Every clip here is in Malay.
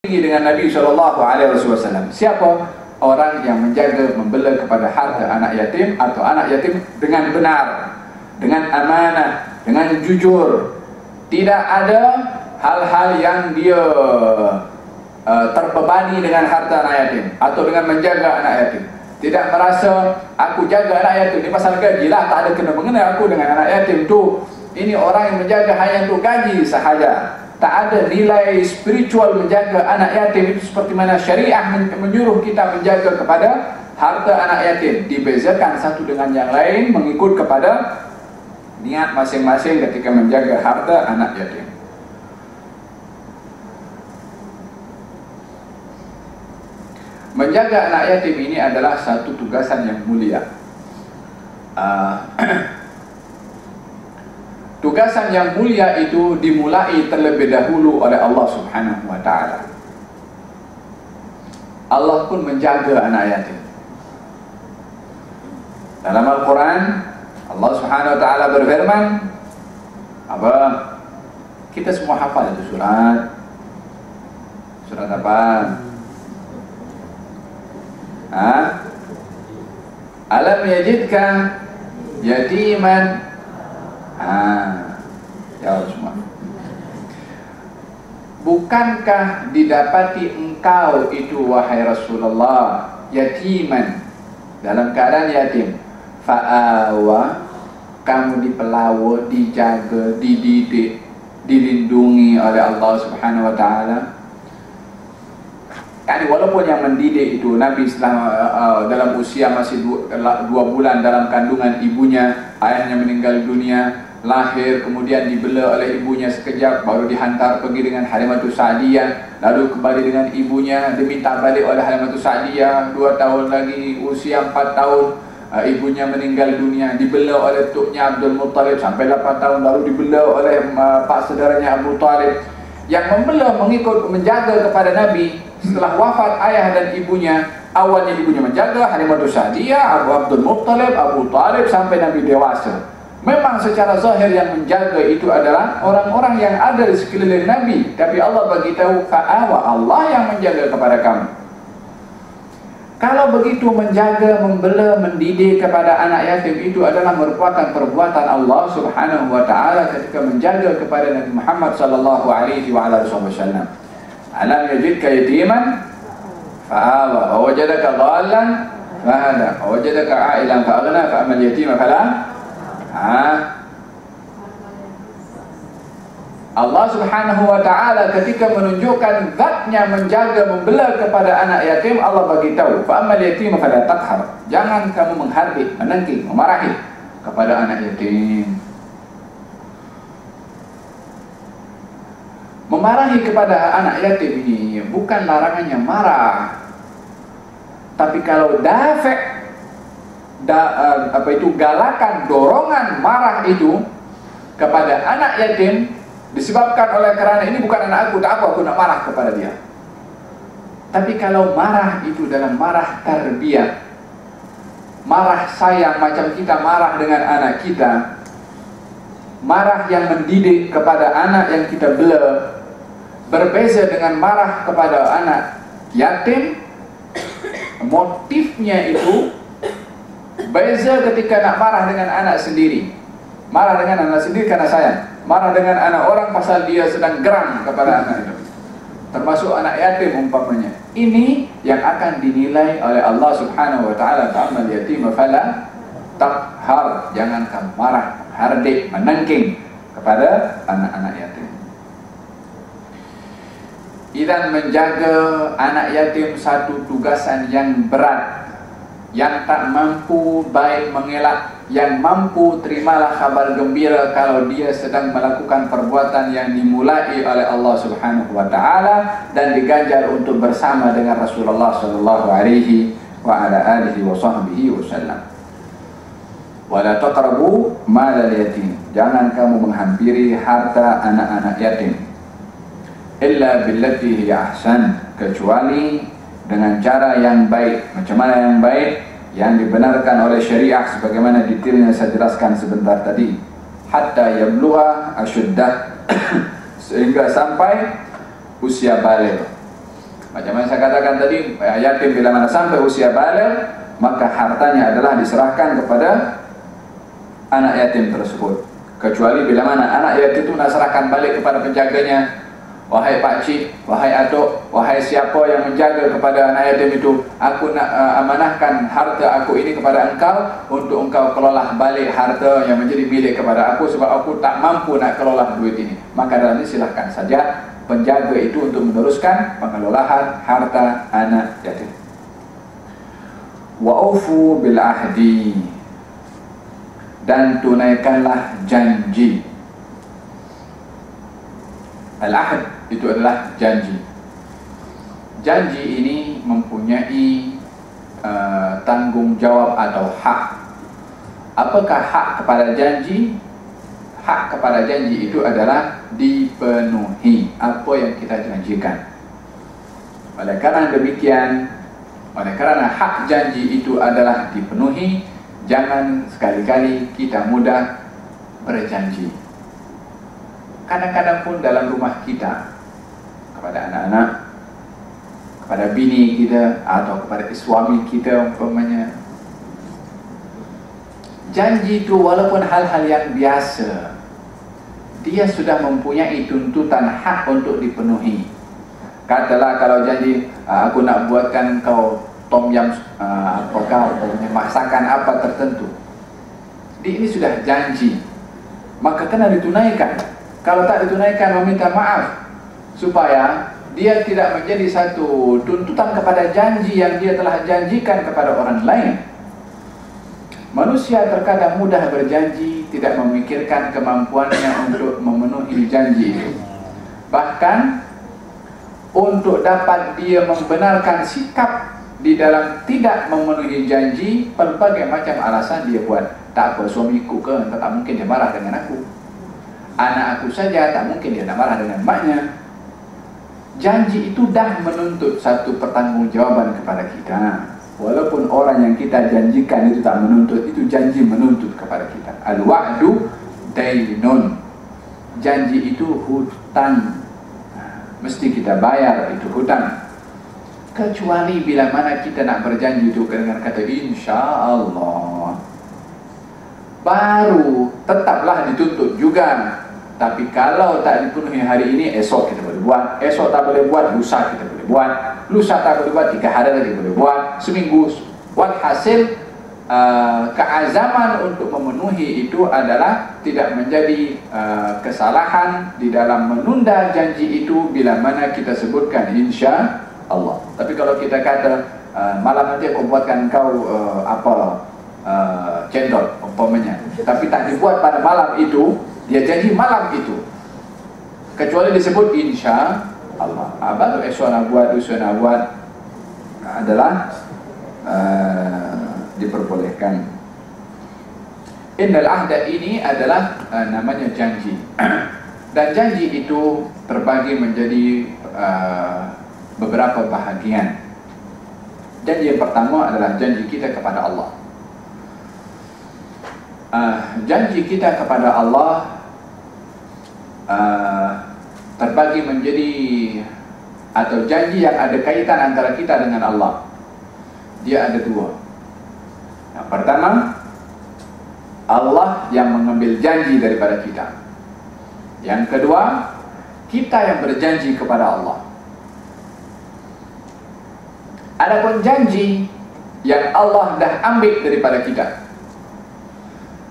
dengan Nabi SAW. Siapa orang yang menjaga, membela kepada harta anak yatim atau anak yatim dengan benar, dengan amanah, dengan jujur, tidak ada hal-hal yang dia terbebani dengan harta anak yatim atau dengan menjaga anak yatim. Tidak merasa aku jaga anak yatim ni pasal gaji lah, tak ada kena-mengena aku dengan anak yatim tu. Ini orang yang menjaga hanya untuk gaji sahaja. Tak ada nilai spiritual menjaga anak yatim itu seperti mana syariah menyuruh kita menjaga kepada harta anak yatim. Dibezakan satu dengan yang lain mengikut kepada niat masing-masing ketika menjaga harta anak yatim. Menjaga anak yatim ini adalah satu tugasan yang mulia. Tugasan yang mulia itu dimulai terlebih dahulu oleh Allah Subhanahu wa ta'ala. Allah pun menjaga anak yatim. Dalam Al-Quran, Allah Subhanahu wa ta'ala berfirman, apa? Kita semua hafal itu surat. Surat apa? Alam yajidka yatiman. Jawab semua. Bukankah didapati engkau itu wahai Rasulullah yatiman, dalam keadaan yatim, fa'awa, kamu dipelawa, dijaga, dididik, dilindungi oleh Allah Subhanahu wa ta'ala. Yani walaupun yang mendidik itu Nabi dalam usia masih 2 bulan dalam kandungan ibunya, ayahnya meninggal dunia, lahir, kemudian dibela oleh ibunya sekejap, baru dihantar pergi dengan Halimatus Sa'diyah, lalu kembali dengan ibunya, diminta balik oleh Halimatus Sa'diyah 2 tahun lagi, usia 4 tahun, ibunya meninggal dunia, dibela oleh tuknya Abdul Muttalib sampai 8 tahun, lalu dibela oleh pak saudaranya Abu Talib. Yang membela, mengikut, menjaga kepada Nabi setelah wafat ayah dan ibunya. Awalnya ibunya menjaga, Halimatus Sa'diyah, Abdul Muttalib, Abu Talib sampai Nabi dewasa. Memang secara zahir yang menjaga itu adalah orang-orang yang ada di sekeliling Nabi, tapi Allah bagi tahu fa'awa, Allah yang menjaga kepada kamu. Kalau begitu menjaga, membela, mendidik kepada anak yatim itu adalah merupakan perbuatan Allah Subhanahu wa ta'ala ketika menjaga kepada Nabi Muhammad sallallahu alaihi wasallam. Alam yajidka yatiman fa'awa, wa wajadaka dhallan fahada, wa wajadaka 'ailan fa'aghna, fa'amal yatima fala. Allah Subhanahu wa ta'ala ketika menunjukkan zatnya menjaga, membela kepada anak yatim, Allah bagi tahu fa'amal yatim fala taqhar, jangan kamu menghardik, menengking, memarahi kepada anak yatim. Memarahi kepada anak yatim ini bukan larangannya marah, tapi kalau galakan, dorongan marah itu kepada anak yatim disebabkan oleh karena ini bukan anak aku, tak aku nak marah kepada dia. Tapi kalau marah itu dalam marah tarbiyah, marah sayang macam kita marah dengan anak kita, marah yang mendidik kepada anak yang kita bela, berbeza dengan marah kepada anak yatim. Motifnya itu beza ketika nak marah dengan anak sendiri. Marah dengan anak sendiri karena sayang, marah dengan anak orang pasal dia sedang geram kepada anak itu, termasuk anak yatim umpamanya. Ini yang akan dinilai oleh Allah Subhanahu wa ta'ala, fa'amal yatim fala taqhar, jangan kamu marah, hardik, menengking kepada anak-anak yatim. Idan menjaga anak yatim satu tugasan yang berat. Yang tak mampu baik mengelak, yang mampu terimalah kabar gembira kalau dia sedang melakukan perbuatan yang dimulai oleh Allah Subhanahu wa ta'ala dan diganjar untuk bersama dengan Rasulullah sallallahu alaihi wa ala alihi wa sahbihi wasallam. Wala taqrabu malal yatim, jangan kamu menghampiri harta anak-anak yatim, illa billati hiya ahsan, kecuali dengan cara yang baik. Macam mana yang baik? Yang dibenarkan oleh syariah sebagaimana detailnya saya jelaskan sebentar tadi. Hatta yablugha asyuddah, sehingga sampai usia baligh. Macam yang saya katakan tadi, yatim bila mana sampai usia balik, maka hartanya adalah diserahkan kepada anak yatim tersebut. Kecuali bila mana anak yatim itu nak serahkan balik kepada penjaganya, wahai pakcik, wahai atuk, wahai siapa yang menjaga kepada anak yatim itu, aku nak amanahkan harta aku ini kepada engkau untuk engkau kelola balik harta yang menjadi milik kepada aku, sebab aku tak mampu nak kelola duit ini. Maka dalam ini silahkan saja penjaga itu untuk meneruskan pengelolaan harta anak yatim. Wa'ufu bil ahdi, dan tunaikanlah janji. Al-ahd itu adalah janji. Janji ini mempunyai tanggungjawab atau hak. Apakah hak kepada janji? Hak kepada janji itu adalah dipenuhi apa yang kita janjikan. Oleh kerana demikian, oleh kerana hak janji itu adalah dipenuhi, jangan sekali-kali kita mudah berjanji. Kadang-kadang pun dalam rumah kita, kepada anak-anak, kepada bini kita atau kepada suami kita umpamanya, janji itu walaupun hal-hal yang biasa, dia sudah mempunyai tuntutan hak untuk dipenuhi. Katalah kalau janji, aku nak buatkan kau tom yam, apakah masakan apa tertentu, ini sudah janji, maka kena ditunaikan. Kalau tak ditunaikan, meminta maaf, supaya dia tidak menjadi satu tuntutan kepada janji yang dia telah janjikan kepada orang lain. Manusia terkadang mudah berjanji, tidak memikirkan kemampuannya untuk memenuhi janji itu. Bahkan untuk dapat dia membenarkan sikap di dalam tidak memenuhi janji, berbagai macam alasan dia buat. Tak apa, suamiku ke, tak mungkin dia marah dengan aku. Anak aku saja, tak mungkin dia nak marah dengan maknya. Janji itu dah menuntut satu pertanggungjawaban kepada kita. Walaupun orang yang kita janjikan itu tak menuntut, itu janji menuntut kepada kita. Al-wa'du dainun. Janji itu hutang. Mesti kita bayar itu hutang. Kecuali bila mana kita nak berjanji itu dengan kata insya-Allah, baru tetaplah dituntut juga. Tapi kalau tak dipenuhi hari ini, esok kita boleh buat. Esok tak boleh buat, lusa kita boleh buat. Lusa tak boleh buat, 3 hari lagi boleh buat. Seminggu. Walhasil, keazaman untuk memenuhi itu adalah tidak menjadi kesalahan di dalam menunda janji itu bila mana kita sebutkan insya Allah. Tapi kalau kita kata malam nanti aku buatkan kau cendol umpamanya, tapi tak dibuat pada malam itu, dia janji malam itu, kecuali disebut insya Allah, baru esok nak buat, lusa nak buat, adalah diperbolehkan. Innal ahda ini adalah namanya janji. Dan janji itu terbagi menjadi beberapa bahagian. Janji yang pertama adalah janji kita kepada Allah. Janji kita kepada Allah terbagi menjadi, atau janji yang ada kaitan antara kita dengan Allah, dia ada 2. Yang pertama, Allah yang mengambil janji daripada kita. Yang kedua, kita yang berjanji kepada Allah. Adapun janji yang Allah dah ambil daripada kita,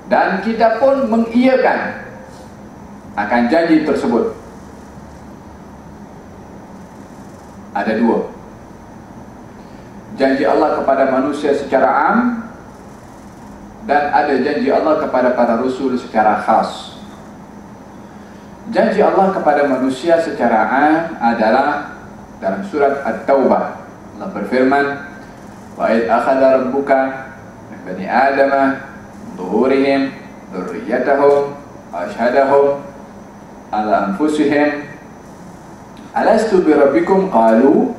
dan kita pun mengiyakan akan janji tersebut, ada 2. Janji Allah kepada manusia secara am, dan ada janji Allah kepada para rasul secara khas. Janji Allah kepada manusia secara am adalah dalam surat At-Taubah. Allah berfirman, wa id akhadha rabbuka min bani adama zuhurihim dzurriyyatahum wa ashhadahum ala anfusihim alastu bi rabbikum qalu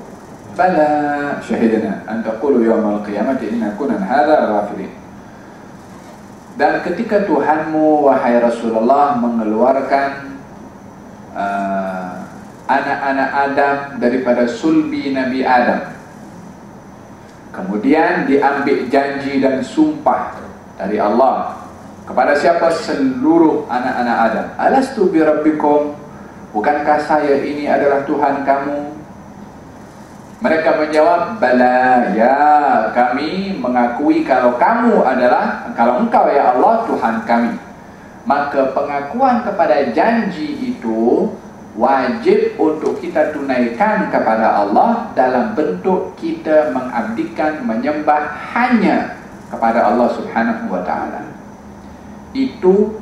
bala syahidna an taqulu yawmal qiyamati inna kunna hadza ghafilin. Dan ketika Tuhanmu wahai Rasulullah mengeluarkan anak-anak Adam daripada sulbi Nabi Adam. Kemudian diambil janji dan sumpah dari Allah kepada siapa? Seluruh anak-anak Adam. Alastu bi rabbikum, bukankah saya ini adalah Tuhan kamu? Mereka menjawab, bala, ya, kami mengakui kalau engkau ya Allah Tuhan kami. Maka pengakuan kepada janji itu wajib untuk kita tunaikan kepada Allah dalam bentuk kita mengabdikan, menyembah hanya kepada Allah Subhanahu wa ta'ala. Itu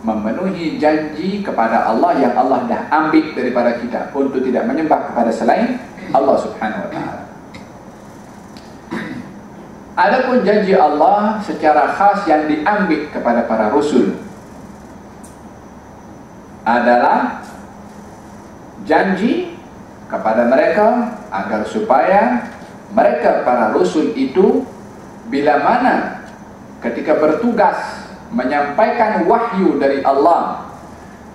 memenuhi janji kepada Allah yang Allah dah ambil daripada kita untuk tidak menyembah kepada selain Allah Subhanahu wa ta'ala. Adapun janji Allah secara khas yang diambil kepada para rasul adalah janji kepada mereka agar supaya mereka para rasul itu bila mana ketika bertugas menyampaikan wahyu dari Allah,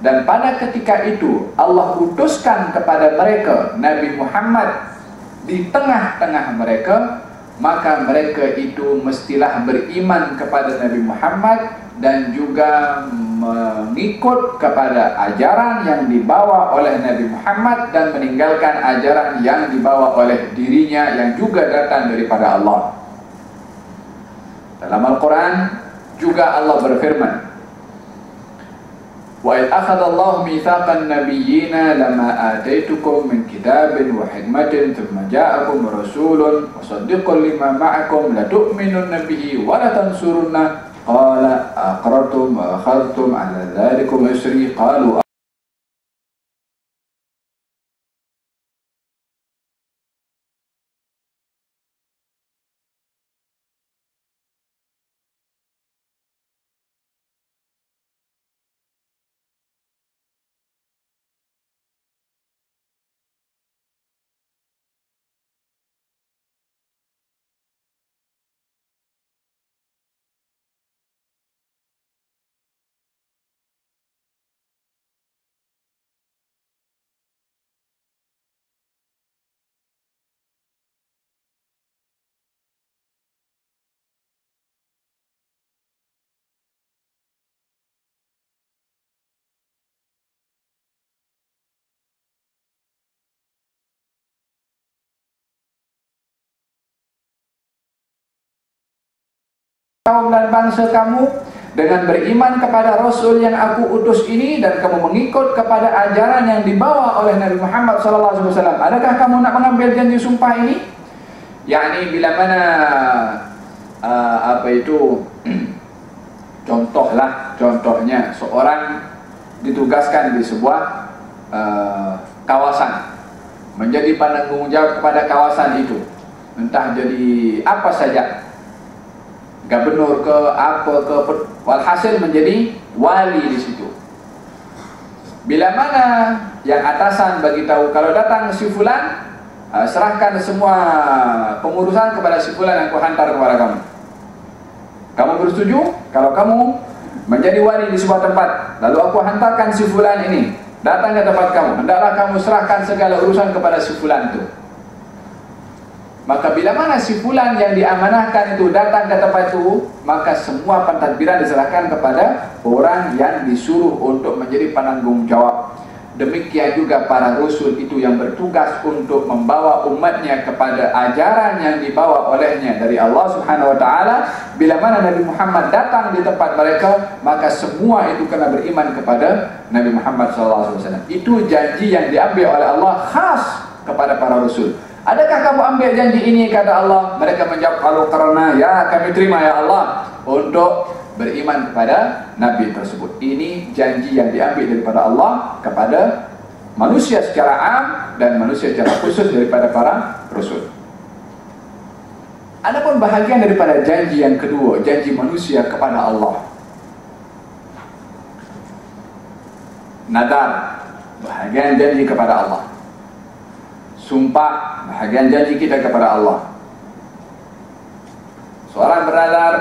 dan pada ketika itu Allah utuskan kepada mereka Nabi Muhammad di tengah-tengah mereka, maka mereka itu mestilah beriman kepada Nabi Muhammad dan juga mengikut kepada ajaran yang dibawa oleh Nabi Muhammad dan meninggalkan ajaran yang dibawa oleh dirinya yang juga datang daripada Allah. Dalam Al-Quran juga Allah berfirman, wa idh akhadha Allahu mitsaqan nabiyyina lama ataitukum min kitabin wa hikmatin thumma ja'akum rasulun musaddiqun lima ma'akum la tu'minunna bihi wa la tansurunna qala aqrartum wa akhadhtum 'ala dhalikum isri qalu kaum dan bangsa kamu dengan beriman kepada Rasul yang aku utus ini dan kamu mengikut kepada ajaran yang dibawa oleh Nabi Muhammad SAW. Adakah kamu nak mengambil janji sumpah ini? Yakni bila mana contohnya seorang ditugaskan di sebuah kawasan, menjadi penanggung jawab kepada kawasan itu, entah jadi apa saja, gubernur ke apa ke, walhasil menjadi wali di situ. Bila mana yang atasan bagi tahu kalau datang si fulan, serahkan semua pengurusan kepada si fulan yang aku hantar kepada kamu. Kamu bersetuju? Kalau kamu menjadi wali di sebuah tempat, lalu aku hantarkan si fulan ini datang ke tempat kamu, hendaklah kamu serahkan segala urusan kepada si fulan itu. Maka bila mana si fulan yang diamanahkan itu datang ke tempat itu, maka semua pentadbiran diserahkan kepada orang yang disuruh untuk menjadi penanggung jawab. Demikian juga para rasul itu yang bertugas untuk membawa umatnya kepada ajaran yang dibawa olehnya dari Allah Subhanahu wa ta'ala. Bila mana Nabi Muhammad datang di tempat mereka, maka semua itu kena beriman kepada Nabi Muhammad SAW. Itu janji yang diambil oleh Allah khas kepada para rasul. Adakah kamu ambil janji ini, kata Allah? Mereka menjawab, kalau karena ya kami terima ya Allah, untuk beriman kepada Nabi tersebut. Ini janji yang diambil daripada Allah kepada manusia secara am dan manusia secara khusus daripada para rasul. Adapun bahagian daripada janji yang kedua, janji manusia kepada Allah. Nadar, bahagian janji kepada Allah. Sumpah, bahagian janji kita kepada Allah. Seorang bernadar,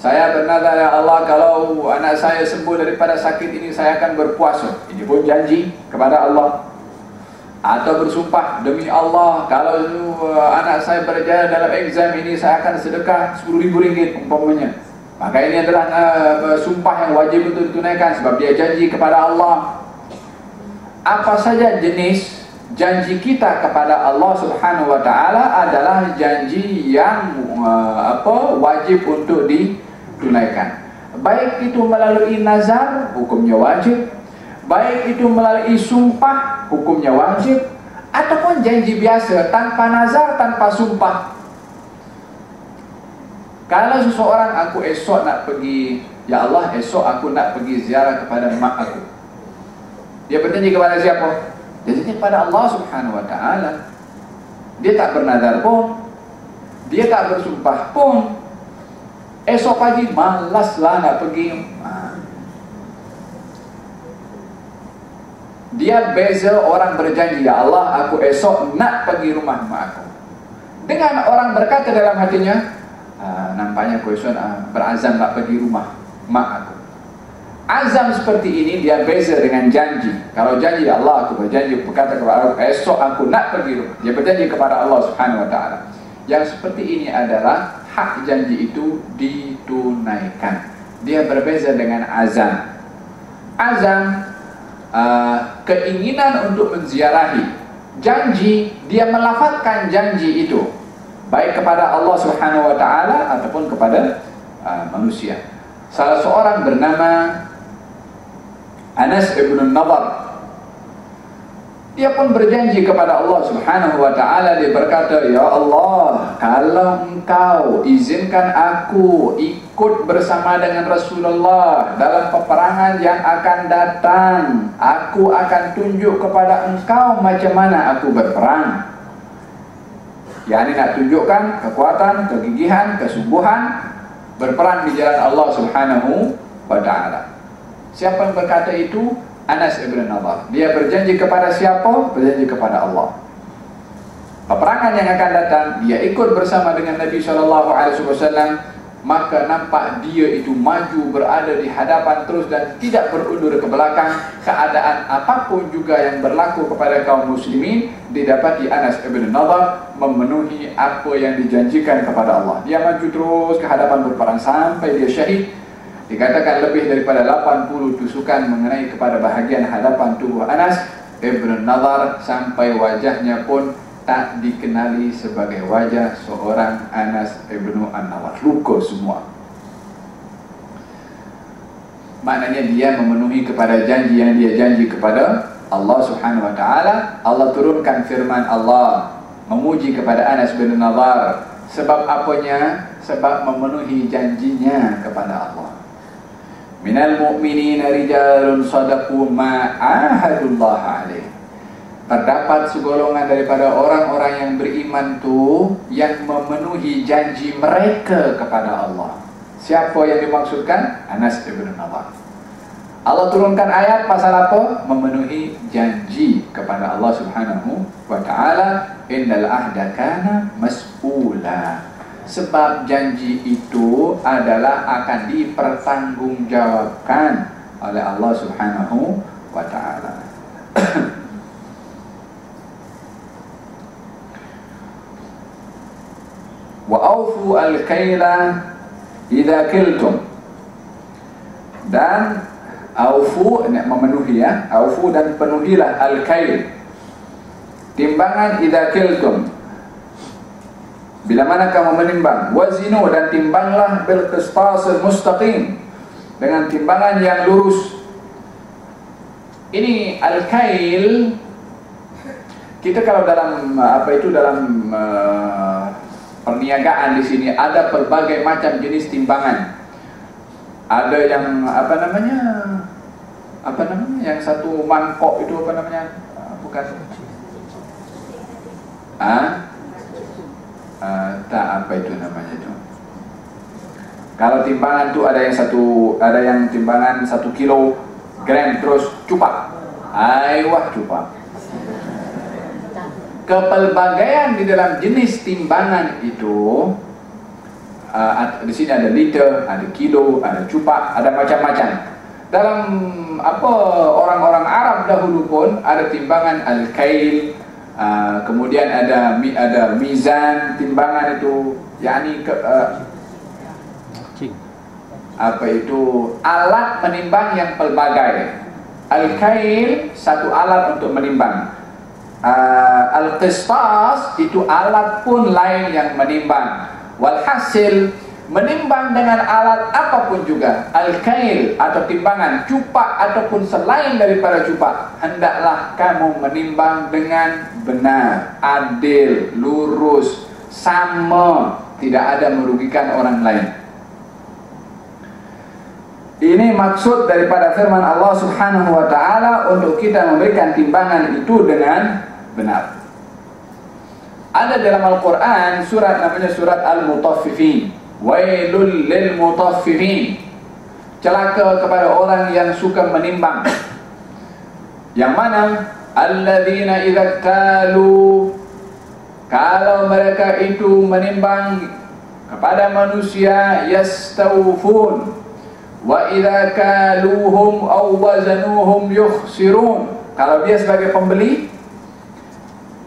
saya bernadar ya Allah, kalau anak saya sembuh daripada sakit ini, saya akan berpuasa. Ini pun janji kepada Allah. Atau bersumpah, demi Allah, kalau anak saya berjaya dalam exam ini, saya akan sedekah 10.000 ringgit umpamanya. Maka ini adalah sumpah yang wajib untuk ditunaikan sebab dia janji kepada Allah. Apa saja jenis janji kita kepada Allah Subhanahu wa taala adalah janji yang wajib untuk ditunaikan. Baik itu melalui nazar, hukumnya wajib. Baik itu melalui sumpah, hukumnya wajib. Ataupun janji biasa, tanpa nazar, tanpa sumpah. Kalau seseorang, aku esok nak pergi, ya Allah, esok aku nak pergi ziarah kepada mak aku. Dia berjanji kepada siapa? Dia janji kepada Allah Subhanahu wa taala. Dia tak bernazar pun, dia tak bersumpah pun. Esok pagi malaslah nak pergi. Dia beza orang berjanji, ya Allah, aku esok nak pergi rumah mak aku, dengan orang berkata dalam hatinya, nampaknya aku esok berazam nak pergi rumah mak aku. Azam seperti ini dia beza dengan janji. Kalau janji, ya Allah, aku berjanji, berkata kepada Allah, esok aku nak pergi rumah, dia berjanji kepada Allah Subhanahu wa taala. Yang seperti ini adalah hak janji itu ditunaikan. Dia berbeza dengan azam. Azam keinginan untuk menziarahi. Janji, dia melafazkan janji itu baik kepada Allah Subhanahu wa taala ataupun kepada manusia. Salah seorang bernama Anas ibn Nadar, dia pun berjanji kepada Allah Subhanahu wa taala. Dia berkata, ya Allah, kalau engkau izinkan aku ikut bersama dengan Rasulullah dalam peperangan yang akan datang, aku akan tunjuk kepada engkau macam mana aku berperang. Ya, ini nak tunjukkan kekuatan, kegigihan, kesungguhan berperang di jalan Allah Subhanahu wa taala. Siapa yang berkata itu? Anas ibn Nadar. Dia berjanji kepada siapa? Berjanji kepada Allah. Peperangan yang akan datang, dia ikut bersama dengan Nabi SAW. Maka nampak dia itu maju, berada di hadapan terus dan tidak berundur ke belakang. Keadaan apapun juga yang berlaku kepada kaum muslimin, didapati Anas ibn Nadar memenuhi apa yang dijanjikan kepada Allah. Dia maju terus ke hadapan berperang sampai dia syahid. Dikatakan lebih daripada 80 tusukan mengenai kepada bahagian hadapan tubuh Anas ibn Nadar, sampai wajahnya pun tak dikenali sebagai wajah seorang Anas ibn Nadar. Luka semua. Maknanya dia memenuhi kepada janji yang dia janji kepada Allah Subhanahu wa taala. Allah turunkan firman Allah memuji kepada Anas bin Nadar. Sebab apanya? Sebab memenuhi janjinya kepada Allah. Minal mu'minina rijalun sadaqu ma ahadullah alaih. Terdapat segolongan daripada orang-orang yang beriman tu yang memenuhi janji mereka kepada Allah. Siapa yang dimaksudkan? Anas ibn Nadar. Allah turunkan ayat pasal apa? Memenuhi janji kepada Allah Subhanahu wa taala. Innal ahda kana mas'ula. Sebab janji itu adalah akan dipertanggungjawabkan oleh Allah Subhanahu wa taala. Wa aufu al-kaila idza kiltum. Dan aufu, memenuhi ya, aufu dan penuhilah al-kail, timbangan idza kiltum, bila mana kamu menimbang. Wazinu, dan timbanglah bil qistas mustaqim, dengan timbangan yang lurus. Ini al-kail, kita kalau dalam dalam perniagaan di sini ada berbagai macam jenis timbangan. Ada yang yang satu mangkok itu bukan tak, itu namanya. Kalau timbangan tu ada yang timbangan 1 kilogram terus cupak. Wah, cupak. Kepelbagaian di dalam jenis timbangan itu, di sini ada liter, ada kilo, ada cupak, ada macam-macam. Dalam orang-orang Arab dahulu pun ada timbangan al-kail, kemudian ada mizan, timbangan itu yakni alat menimbang yang pelbagai. Al-kail satu alat untuk menimbang. Al-qistas itu alat pun lain yang menimbang. Walhasil menimbang dengan alat apapun juga, al-kail atau timbangan, cupak ataupun selain daripada cupak, hendaklah kamu menimbang dengan benar, adil, lurus, sama, tidak ada merugikan orang lain. Ini maksud daripada firman Allah Subhanahu wa ta'ala untuk kita memberikan timbangan itu dengan benar. Ada dalam Al-Quran surat namanya surat Al-Mutaffifin. Wailul lil mutaffifin. Celaka kepada orang yang suka menimbang. Yang mana? Alladzina idza kalu, kalau mereka itu menimbang kepada manusia, yastawfun. Wa idza kaluhum aw wazanuhum yukhsirun. Kalau dia sebagai pembeli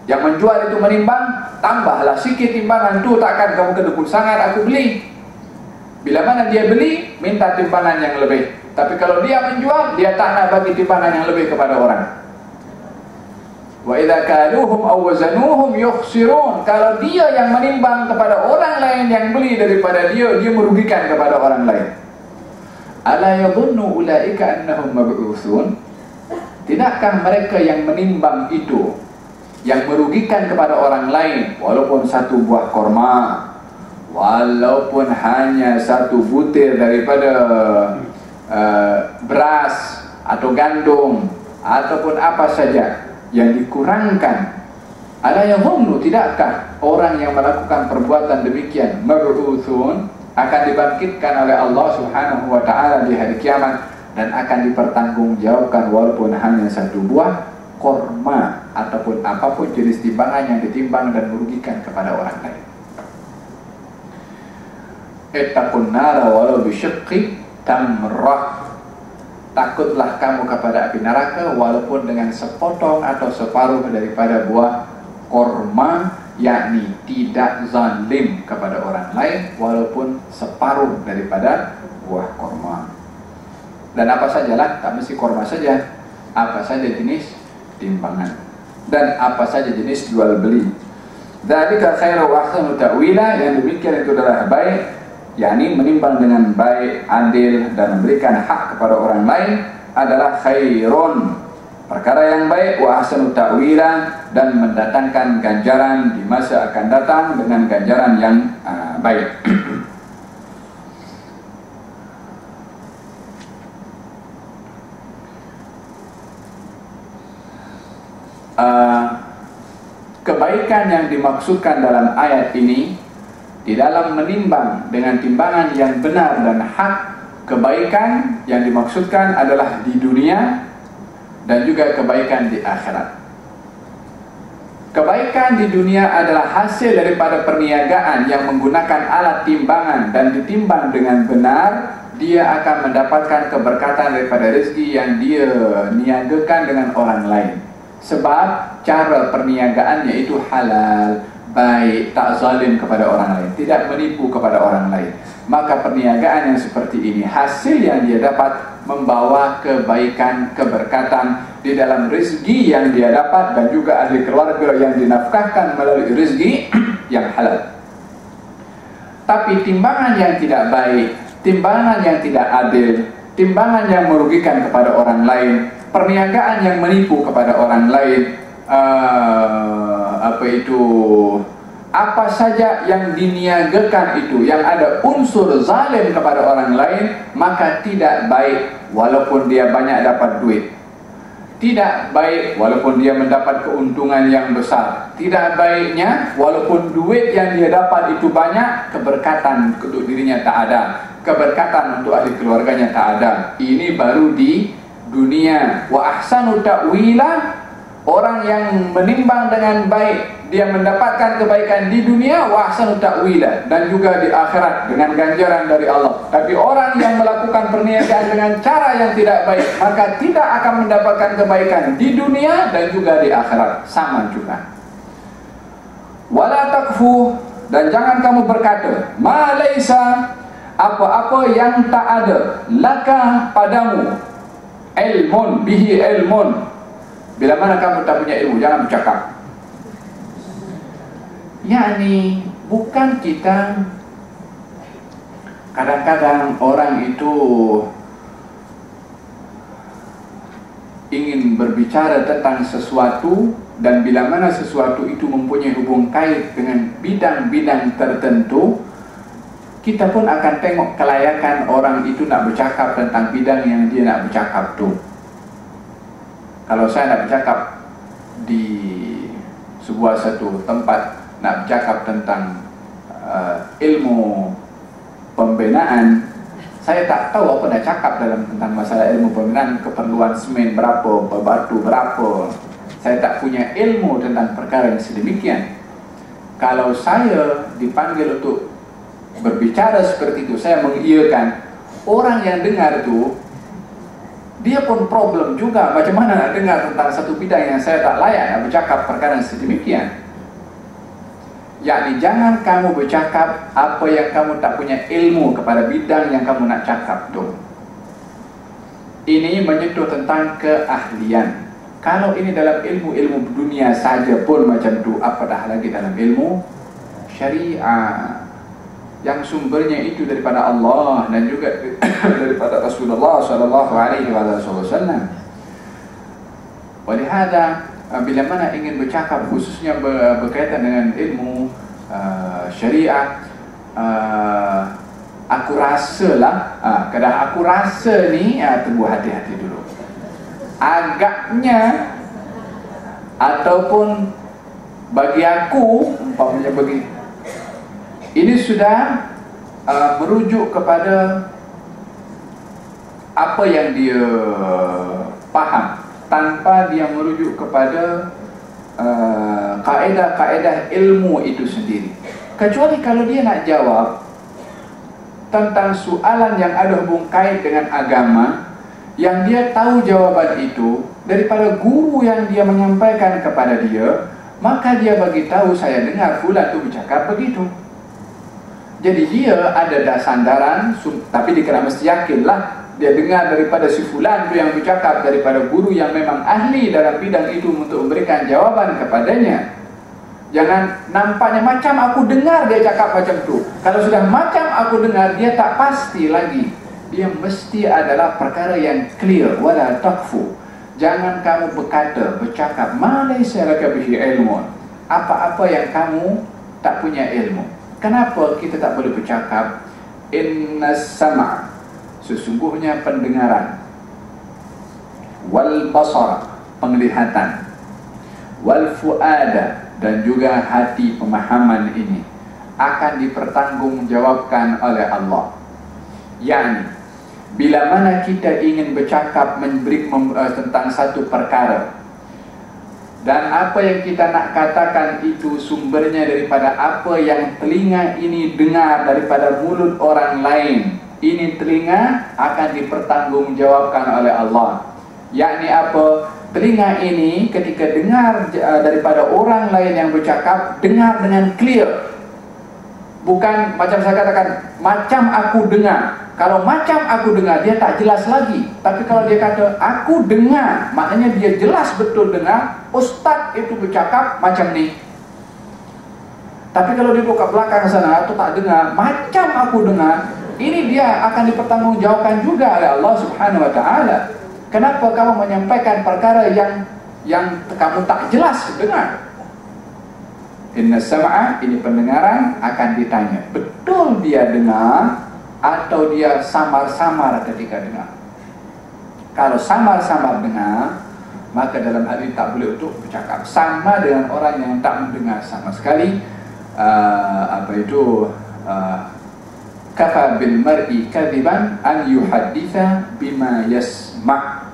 yang menjual itu menimbang, tambahlah sikit timbangan tu, takkan kamu kedekut sangat aku beli. Bila mana dia beli, minta timbangan yang lebih. Tapi kalau dia menjual, dia tak nak bagi timbangan yang lebih kepada orang. Wa idza kaluhum aw wazanuhum yukhsirun. Kalau dia yang menimbang kepada orang lain yang beli daripada dia, dia merugikan kepada orang lain. Ala yadhunnu ulaika annahum mab'utsun. Tidakkah mereka yang menimbang itu yang merugikan kepada orang lain, walaupun satu buah korma, walaupun hanya satu butir daripada beras atau gandum ataupun apa saja yang dikurangkan, ala yadhunnu, tidakkah orang yang melakukan perbuatan demikian mab'utsun akan dibangkitkan oleh Allah Subhanahu wa ta'ala di hari kiamat dan akan dipertanggungjawabkan walaupun hanya satu buah korma ataupun apapun jenis timbangan yang ditimbang dan merugikan kepada orang lain. Ittaqun nara walau bisyiqqi tamrah. Takutlah kamu kepada api neraka walaupun dengan sepotong atau separuh daripada buah korma, yakni tidak zalim kepada orang lain walaupun separuh daripada buah korma. Dan apa sajalah, tak mesti korma saja, apa saja jenis timbangan dan apa saja jenis jual beli. Dzalika khairu wa ahsanu ta'wila, yang demikian itu adalah baik, yakni menimbang dengan baik, adil dan memberikan hak kepada orang lain adalah khairun, perkara yang baik, wa ahsanu ta'wila, dan mendatangkan ganjaran di masa akan datang dengan ganjaran yang baik. Kebaikan yang dimaksudkan dalam ayat ini, di dalam menimbang dengan timbangan yang benar dan hak, kebaikan yang dimaksudkan adalah di dunia dan juga kebaikan di akhirat. Kebaikan di dunia adalah hasil daripada perniagaan yang menggunakan alat timbangan dan ditimbang dengan benar. Dia akan mendapatkan keberkatan daripada rezeki yang dia niagakan dengan orang lain. Sebab cara perniagaannya itu halal, baik, tak zalim kepada orang lain, tidak menipu kepada orang lain. Maka perniagaan yang seperti ini, hasil yang dia dapat membawa kebaikan, keberkatan di dalam rezeki yang dia dapat dan juga ahli keluarga yang dinafkahkan melalui rezeki yang halal. Tapi timbangan yang tidak baik, timbangan yang tidak adil, timbangan yang merugikan kepada orang lain, perniagaan yang menipu kepada orang lain, apa saja yang diniagakan itu yang ada unsur zalim kepada orang lain, maka tidak baik walaupun dia banyak dapat duit, tidak baik walaupun dia mendapat keuntungan yang besar, tidak baiknya walaupun duit yang dia dapat itu banyak, keberkatan untuk dirinya tak ada, keberkatan untuk ahli keluarganya tak ada. Ini baru di dunia. Wa ahsanu ta'wila, Orang yang menimbang dengan baik, dia mendapatkan kebaikan di dunia, wa ahsanu ta'wila, dan juga di akhirat dengan ganjaran dari Allah. Tapi orang yang melakukan perniagaan dengan cara yang tidak baik, maka tidak akan mendapatkan kebaikan di dunia dan juga di akhirat. Sama juga. Wala takfu, dan jangan kamu berkata, ma laisa, apa-apa yang tak ada, laka padamu, ilmun bihi ilmun. Bila mana kamu tak punya ilmu, jangan bercakap. Yani bukan kita, kadang-kadang orang itu ingin berbicara tentang sesuatu, dan bila mana sesuatu itu mempunyai hubung kait dengan bidang-bidang tertentu, kita pun akan tengok kelayakan orang itu nak bercakap tentang bidang yang dia nak bercakap tu. Kalau saya nak bercakap di sebuah satu tempat, nak bercakap tentang ilmu pembinaan, saya tak tahu apa nak cakap dalam tentang masalah ilmu pembinaan, keperluan semen berapa, batu berapa. Saya tak punya ilmu tentang perkara yang sedemikian. Kalau saya dipanggil untuk berbicara seperti itu, saya mengiyakan, orang yang dengar itu dia pun problem juga. Macam mana nak dengar tentang satu bidang yang saya tak layak nak bercakap perkara yang sedemikian. Yakni jangan kamu bercakap apa yang kamu tak punya ilmu kepada bidang yang kamu nak cakap tu. Ini menyentuh tentang keahlian. Kalau ini dalam ilmu-ilmu dunia saja pun macam tu, apatah lagi dalam ilmu syariah yang sumbernya itu daripada Allah dan juga daripada Rasulullah sallallahu alaihi wasallam. Walihada, bila mana ingin bercakap khususnya berkaitan dengan ilmu syariah, aku rasalah, kadang aku rasa ni, tunggu hati-hati dulu. Agaknya ataupun bagi aku, umpamanya bagi ini sudah merujuk kepada apa yang dia faham, tanpa dia merujuk kepada kaedah-kaedah ilmu itu sendiri. Kecuali kalau dia nak jawab tentang soalan yang ada hubung kait dengan agama, yang dia tahu jawaban itu daripada guru yang dia menyampaikan kepada dia, maka dia bagi tahu, saya dengar fulan tu bercakap begitu. Jadi dia ada sandaran, tapi dia kena mesti yakinlah dia dengar daripada si fulan tu yang bercakap daripada guru yang memang ahli dalam bidang itu untuk memberikan jawaban kepadanya. Jangan nampaknya macam aku dengar dia cakap macam tu. Kalau sudah macam aku dengar, dia tak pasti lagi. Dia mesti adalah perkara yang clear. Wala takfu, jangan kamu berkata, bercakap, ma laysa laka bihi ilmun, apa-apa yang kamu tak punya ilmu. Kenapa kita tak boleh bercakap? Inna sama', sesungguhnya pendengaran, wal basara, penglihatan, wal fuada, dan juga hati pemahaman ini akan dipertanggungjawabkan oleh Allah. Yani bila mana kita ingin bercakap tentang satu perkara, dan apa yang kita nak katakan itu sumbernya daripada apa yang telinga ini dengar daripada mulut orang lain, ini telinga akan dipertanggungjawabkan oleh Allah. Yakni apa? Telinga ini ketika dengar daripada orang lain yang bercakap, dengar dengan clear. Bukan macam saya katakan, macam aku dengar. Kalau macam aku dengar, dia tak jelas lagi. Tapi kalau dia kata, aku dengar, maknanya dia jelas betul dengar. Ustaz itu bercakap macam ni. Tapi kalau dia buka belakang sana, atau tak dengar, macam aku dengar, ini dia akan dipertanggungjawabkan juga oleh Allah Subhanahu Wa Taala. Kenapa kamu menyampaikan perkara yang kamu tak jelas dengar? Inna sam'a, ini pendengaran, akan ditanya, betul dia dengar atau dia samar-samar ketika dengar? Kalau samar-samar dengar, maka dalam hal ini tak boleh untuk bercakap. Sama dengan orang yang tak mendengar sama sekali. Kafa bil mar'i kadiban an yuhadditha bima yasma'.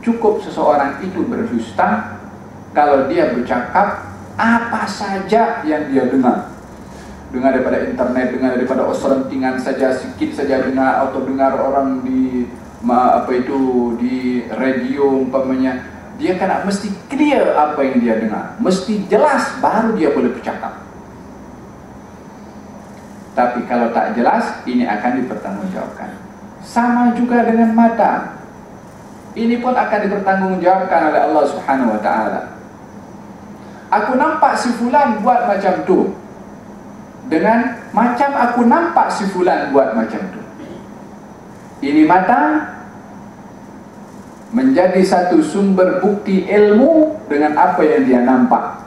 Cukup seseorang itu berdusta kalau dia bercakap apa saja yang dia dengar daripada internet, dengar daripada selentingan saja, sikit saja dengar, atau dengar orang di di radio umpamanya, dia kena mesti clear apa yang dia dengar, mesti jelas baru dia boleh bercakap. Tapi kalau tak jelas, ini akan dipertanggungjawabkan. Sama juga dengan mata, ini pun akan dipertanggungjawabkan oleh Allah Subhanahu wa ta'ala. Aku nampak si fulan buat macam tu, dengan macam aku nampak si fulan buat macam tu. Ini mata menjadi satu sumber bukti ilmu dengan apa yang dia nampak.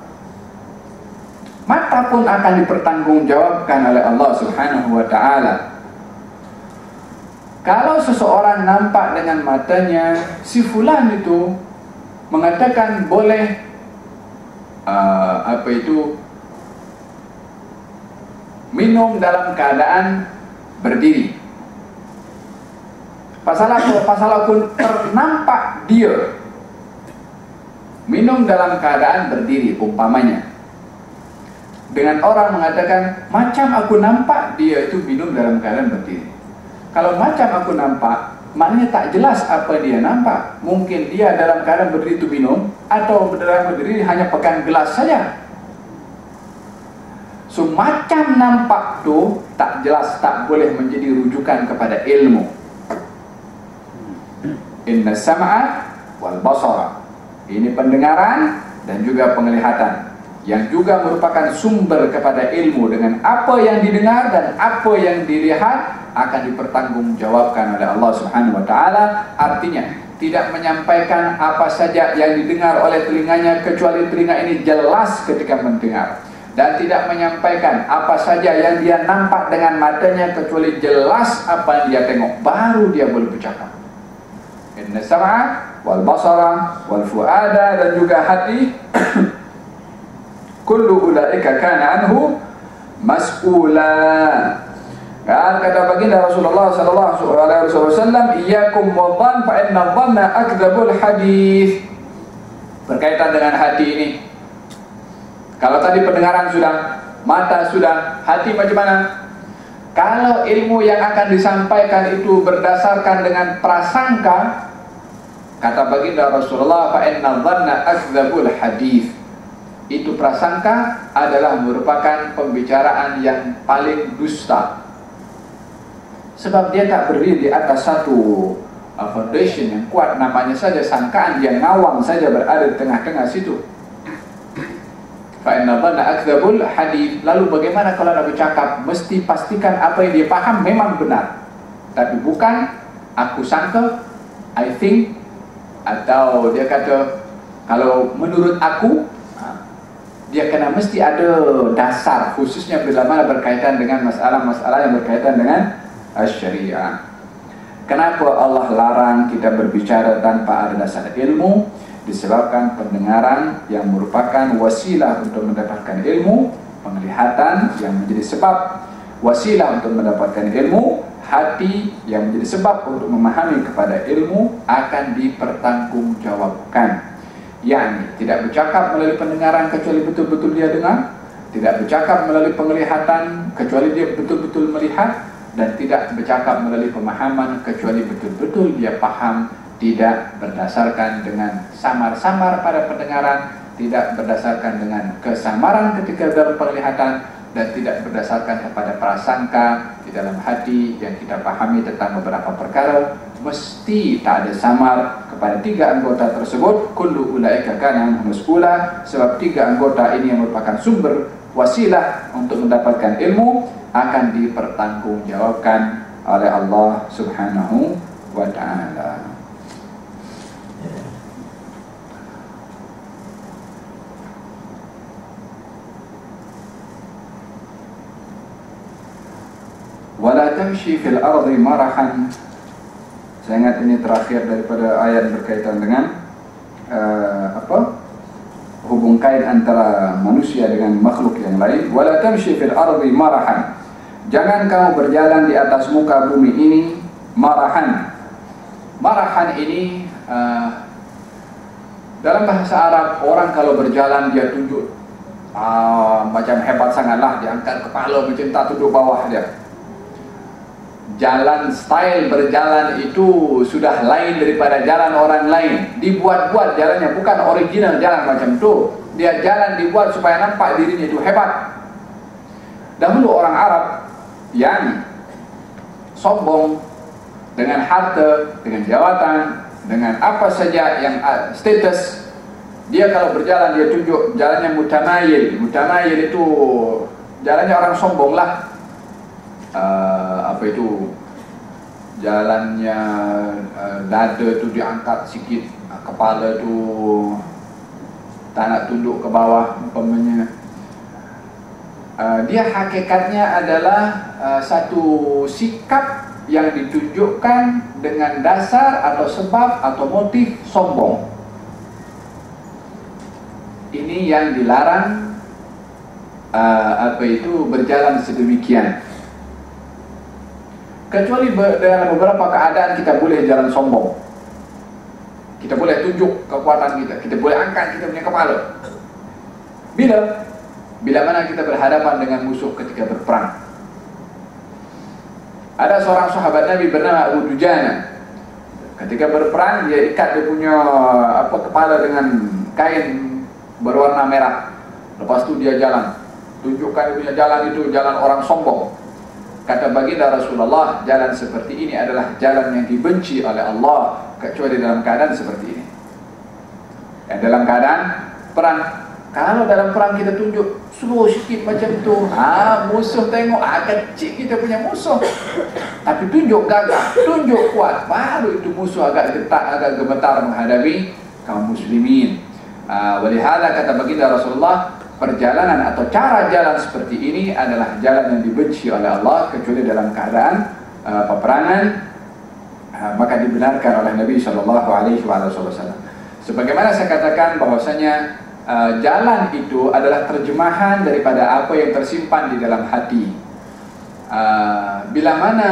Mata pun akan dipertanggungjawabkan oleh Allah Subhanahu wa ta'ala. Kalau seseorang nampak dengan matanya, si fulan itu mengatakan boleh minum dalam keadaan berdiri. Pasal apa? Pasal aku ternampak dia minum dalam keadaan berdiri umpamanya. Dengan orang mengatakan macam aku nampak dia itu minum dalam keadaan berdiri. Kalau macam aku nampak, maknanya tak jelas apa dia nampak. Mungkin dia dalam keadaan berdiri itu minum, atau dalam berdiri hanya pegang gelas saja. So macam nampak tu tak jelas, tak boleh menjadi rujukan kepada ilmu. Inna sam'a wal basara, ini pendengaran dan juga penglihatan, yang juga merupakan sumber kepada ilmu. Dengan apa yang didengar dan apa yang dilihat akan dipertanggungjawabkan oleh Allah Subhanahu wa ta'ala. Artinya tidak menyampaikan apa saja yang didengar oleh telinganya kecuali telinga ini jelas ketika mendengar, dan tidak menyampaikan apa saja yang dia nampak dengan matanya kecuali jelas apa yang dia tengok, baru dia boleh bercakap. Inna sam'a wal basara wal fuada, dan juga hati. Kullu ulaika kana anhu mas'ula. Kan kata baginda Rasulullah sallallahu alaihi wasallam, iyyakum wadh-dhann fa inna dhanna akdzabul hadits. Berkaitan dengan hati ini, kalau tadi pendengaran sudah, mata sudah, hati macam mana? Kalau ilmu yang akan disampaikan itu berdasarkan dengan prasangka, kata baginda Rasulullah, fa inna dhanna akdzabul hadits, itu prasangka adalah merupakan pembicaraan yang paling dusta. Sebab dia tak berdiri di atas satu foundation yang kuat, namanya saja sangkaan, dia ngawang saja berada di tengah-tengah situ. Fa inna dhanna akdzabul hadits. Lalu bagaimana kalau nak bercakap? Mesti pastikan apa yang dia faham memang benar, tapi bukan aku sangka, I think, atau dia kata kalau menurut aku. Dia kena mesti ada dasar, khususnya bila mana berkaitan dengan masalah-masalah yang berkaitan dengan syariah. Kenapa Allah larang kita berbicara tanpa ada dasar ilmu? Disebabkan pendengaran yang merupakan wasilah untuk mendapatkan ilmu, penglihatan yang menjadi sebab wasilah untuk mendapatkan ilmu, hati yang menjadi sebab untuk memahami kepada ilmu akan dipertanggungjawabkan. Yani tidak bercakap melalui pendengaran kecuali betul-betul dia dengar, tidak bercakap melalui penglihatan kecuali dia betul-betul melihat, dan tidak bercakap melalui pemahaman kecuali betul-betul dia faham, tidak berdasarkan dengan samar-samar pada pendengaran, tidak berdasarkan dengan kesamaran ketika dalam penglihatan, dan tidak berdasarkan kepada prasangka di dalam hati yang kita pahami tentang beberapa perkara. Mesti tak ada samar kepada tiga anggota tersebut. Kullu ulaika kana anhu mas'ula. Sebab tiga anggota ini yang merupakan sumber wasilah untuk mendapatkan ilmu akan dipertanggungjawabkan oleh Allah Subhanahu wa ta'ala. Wala tamshi fil ardi marahan. Saya ingat ini terakhir daripada ayat berkaitan dengan hubung kait antara manusia dengan makhluk yang lain. Wala tamshi fil ardi marahan. Jangan kamu berjalan di atas muka bumi ini marahan. Marahan ini Dalam bahasa Arab, orang kalau berjalan dia tunjuk macam hebat sangatlah, dia angkat kepala macam tak tunduk bawah dia. Jalan, style berjalan itu sudah lain daripada jalan orang lain. Dibuat-buat jalannya, bukan original jalan macam tu. Dia jalan dibuat supaya nampak dirinya itu hebat. Dahulu orang Arab yang sombong dengan harta, dengan jawatan, dengan apa saja yang status, dia kalau berjalan dia tunjuk jalannya mutamayil. Mutamayil itu jalannya orang sombong lah. Apa itu, jalannya dada tu diangkat sikit, kepala tu tak nak tunduk ke bawah umpamanya. Dia hakikatnya adalah satu sikap yang ditunjukkan dengan dasar atau sebab atau motif sombong. Ini yang dilarang, apa itu, berjalan sedemikian. Kecuali dalam beberapa keadaan kita boleh jalan sombong. Kita boleh tunjuk kekuatan kita boleh angkat kita punya kepala. Bila mana kita berhadapan dengan musuh ketika berperang. Ada seorang sahabat Nabi bernama Abu Dujana. Ketika berperang, dia ikat dia punya kepala dengan kain berwarna merah. Lepas tu dia jalan, tunjukkan dia punya jalan itu jalan orang sombong. Kata baginda Rasulullah, jalan seperti ini adalah jalan yang dibenci oleh Allah, kecuali dalam keadaan seperti ini. Dalam keadaan perang. Kalau dalam perang kita tunjuk slow sikit macam tu, musuh tengok, kecil kita punya musuh. Tapi tunjuk gagah, tunjuk kuat, baru itu musuh agak gemetar menghadapi kaum muslimin. Walihada kata baginda Rasulullah, perjalanan atau cara jalan seperti ini adalah jalan yang dibenci oleh Allah, kecuali dalam keadaan peperangan, maka dibenarkan oleh Nabi SAW. Sebagaimana saya katakan bahwasanya jalan itu adalah terjemahan daripada apa yang tersimpan di dalam hati. Bila mana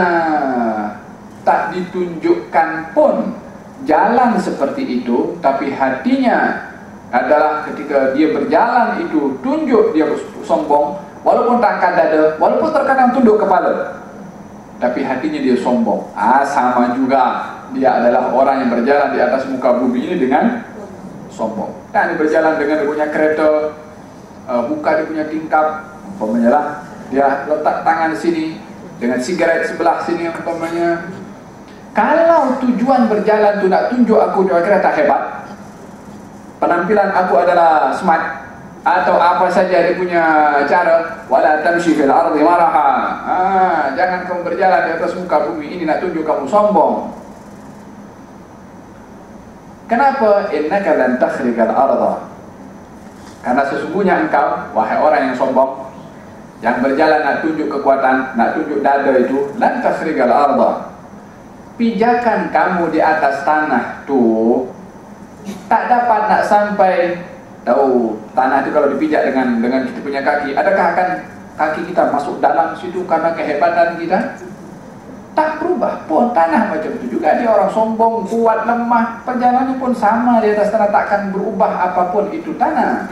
tak ditunjukkan pun jalan seperti itu, tapi hatinya adalah ketika dia berjalan itu tunjuk dia sombong, walaupun tak angkat dada, walaupun terkadang tunduk kepala, tapi hatinya dia sombong. Sama juga, dia adalah orang yang berjalan di atas muka bumi ini dengan sombong. Dia berjalan dengan dia punya kereta, buka dia punya tingkap, umpamanya lah, dia letak tangan sini dengan sigaret sebelah sini umpamanya. Kalau tujuan berjalan tu nak tunjuk aku punya kereta hebat, penampilan aku adalah smart, atau apa saja dia punya cara, wala tamshi fil ardi maraha, jangan kamu berjalan di atas muka bumi ini nak tunjuk kamu sombong. Kenapa? Innaka lan takhriqal arda. Karena sesungguhnya engkau, wahai orang yang sombong, yang berjalan nak tunjuk kekuatan, nak tunjuk dada itu, lan takhriqal arda. Pijakan kamu di atas tanah tu tak dapat nak sampai. Tahu tanah itu kalau dipijak dengan kita punya kaki, adakah akan kaki kita masuk dalam situ karena kehebatan kita? Tak berubah pun. Tanah macam itu juga, dia orang sombong, kuat, lemah, perjalanannya pun sama di atas tanah, takkan berubah apapun itu tanah.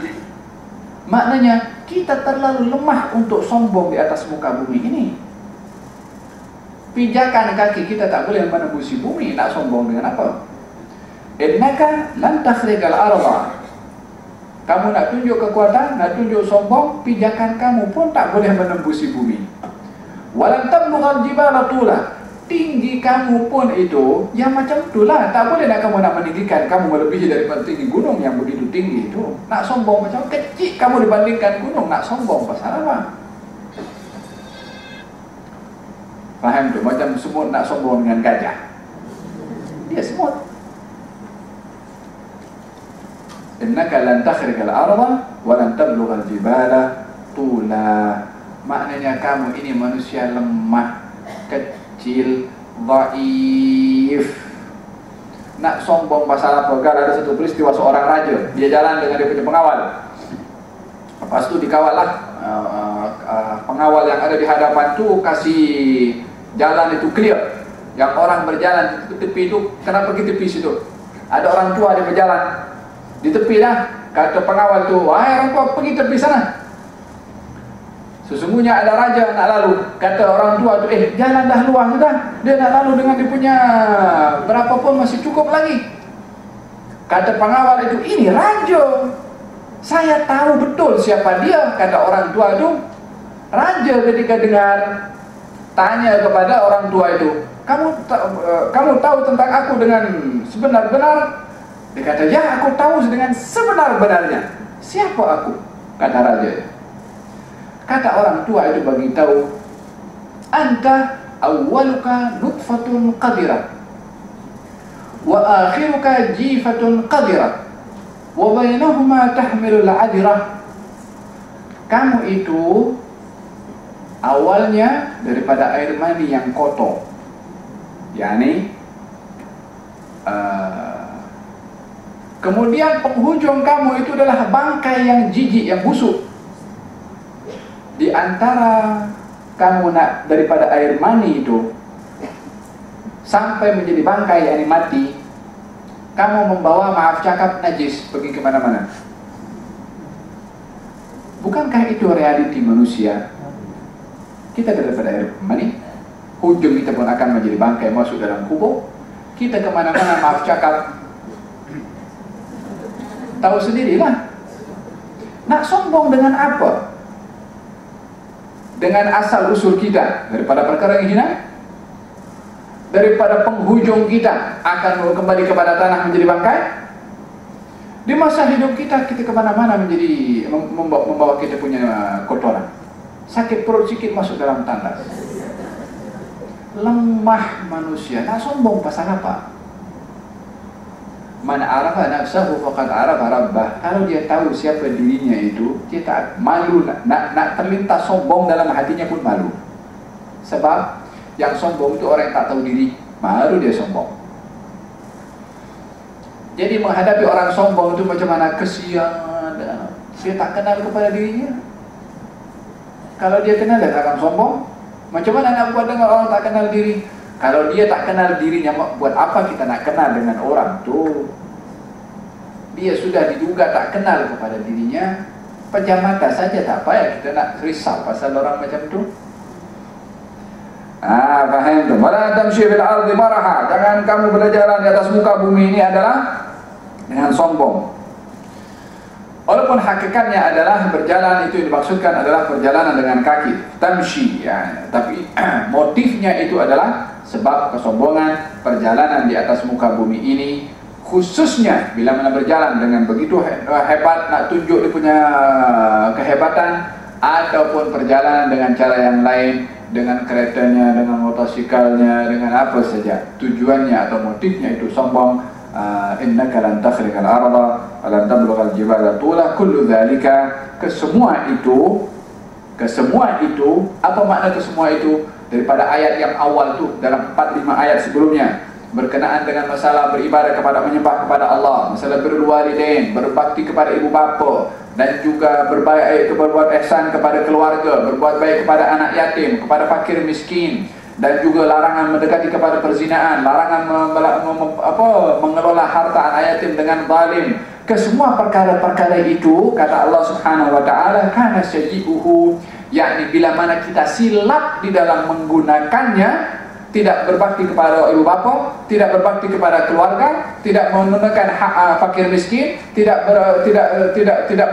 Maknanya kita terlalu lemah untuk sombong di atas muka bumi ini. Pijakan kaki kita tak boleh menembusi bumi, nak sombong dengan apa? Innaka lan takhriqal arda. Kamu nak tunjuk kekuatan, nak tunjuk sombong, pijakan kamu pun tak boleh menembusi bumi. Walan tablughal jibala tula. Tinggi kamu pun itu yang macam itulah, tak boleh nak kamu nak meninggikan, kamu melebihi daripada tinggi gunung yang begitu tinggi itu. Nak sombong macam kecil kamu dibandingkan gunung, nak sombong pasal apa? Faham tu? Macam semut nak sombong dengan gajah. Dia semut. Innaka lan takhriqal arda wa lan tablughal jibala tula. Maknanya kamu ini manusia lemah, kecil, dhaif. Nak sombong pasal apa? Ada satu peristiwa seorang raja, dia jalan dengan dia punya pengawal. Lepas tu dikawal lah, pengawal yang ada di hadapan tu kasih jalan itu clear. Yang orang berjalan di tepi itu, kenapa pergi tepi situ? Ada orang tua dia berjalan. Di tepi dah. Kata pengawal tu, wahai orang tua, pergi tepi sana. Sesungguhnya ada raja nak lalu. Kata orang tua tu, jalan dah luas dah. Dia nak lalu dengan dia punya berapa pun masih cukup lagi. Kata pengawal itu, ini raja. Saya tahu betul siapa dia. Kata orang tua itu. Raja ketika dengar, tanya kepada orang tua itu, kamu tahu tentang aku dengan sebenar-benar? Dia kata, ya, aku tahu dengan sebenar-benarnya. Siapa aku? Kata raja. Kata orang tua itu bagi tahu, anta awwaluka nutfatun qadirah wa akhiruka jifatun qadirah wa bainahuma tahmilul adirah. Kamu itu awalnya daripada air mani yang kotor, yakni kemudian penghujung kamu itu adalah bangkai yang jijik, yang busuk. Di antara kamu nak daripada air mani itu sampai menjadi bangkai yang mati, kamu membawa, maaf cakap, najis pergi kemana-mana. Bukankah itu realiti manusia? Kita daripada air mani, hujung kita pun akan menjadi bangkai masuk dalam kubur. Kita kemana-mana, maaf cakap, tahu sendirilah. Nak sombong dengan apa? Dengan asal usul kita daripada perkara yang hina, daripada penghujung kita akan kembali kepada tanah menjadi bangkai. Di masa hidup kita, kita kemana-mana menjadi membawa kita punya kotoran. Sakit perut sikit masuk dalam tandas. Lemah manusia. Nak sombong pasal apa? Man arafa nafsahu faqad arafa rabbah. Kalau dia tahu siapa dirinya itu, dia tak malu nak terlintas sombong dalam hatinya pun malu. Sebab yang sombong itu orang yang tak tahu diri, baru dia sombong. Jadi menghadapi orang sombong itu macam mana? Kesian, dia tak kenal kepada dirinya. Kalau dia kenal, dia akan sombong. Macam mana nak buat dengan orang tak kenal diri? Kalau dia tak kenal dirinya, buat apa kita nak kenal dengan orang tu? Dia sudah diduga tak kenal kepada dirinya, pejam mata saja tak payah kita nak risau pasal orang macam tu. Faham tu? Wala tamshi fil ardi maraha. Jangan kamu berjalan di atas muka bumi ini adalah dengan sombong. Walaupun hakikatnya adalah berjalan, itu yang dimaksudkan adalah perjalanan dengan kaki, tamshi ya. Tapi motifnya itu adalah sebab kesombongan perjalanan di atas muka bumi ini, khususnya bila mana berjalan dengan begitu hebat, nak tunjuk dia punya kehebatan, ataupun perjalanan dengan cara yang lain, dengan keretanya, dengan motosikalnya, dengan apa saja, tujuannya atau motifnya itu sombong. Innaka lan takhriqal arda wa lan tablughal jibala tula, kullu dzalika, kesemua itu, apa makna kesemua itu? Daripada ayat yang awal tu, dalam 4-5 ayat sebelumnya, berkenaan dengan masalah beribadah kepada, menyembah kepada Allah, masalah birrul walidain, berbakti kepada ibu bapa, dan juga berbuat ihsan kepada keluarga, berbuat baik kepada anak yatim, kepada fakir miskin, dan juga larangan mendekati kepada perzinaan, larangan mengelola harta anak yatim dengan zalim. Kesemua perkara-perkara itu, kata Allah Subhanahu wa taala, kana sayyi'uhu, yakni bila mana kita silap di dalam menggunakannya, tidak berbakti kepada ibu bapa, tidak berbakti kepada keluarga, tidak menunaikan hak fakir miskin, tidak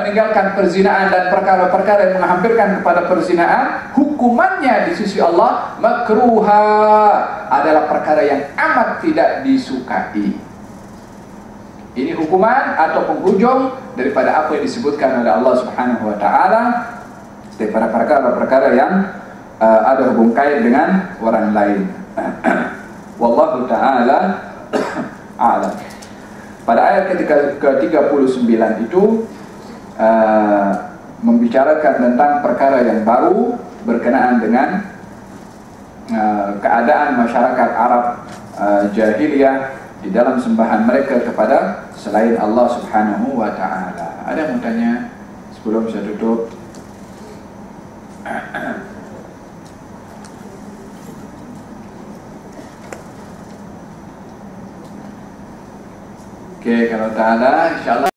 meninggalkan perzinaan dan perkara-perkara yang menghampirkan kepada perzinaan, hukumannya di sisi Allah makruha, adalah perkara yang amat tidak disukai. Ini hukuman atau penghujung daripada apa yang disebutkan oleh Allah Subhanahu wa taala, daripada perkara-perkara yang ada hubung kait dengan orang lain. Wallahu ta'ala a'lam. Pada ayat ke-39 itu membicarakan tentang perkara yang baru berkenaan dengan keadaan masyarakat Arab jahiliyah di dalam sembahan mereka kepada selain Allah Subhanahu wa ta'ala. Ada yang mau tanya sebelum saya tutup? Oke, kalau ta'ala insyaAllah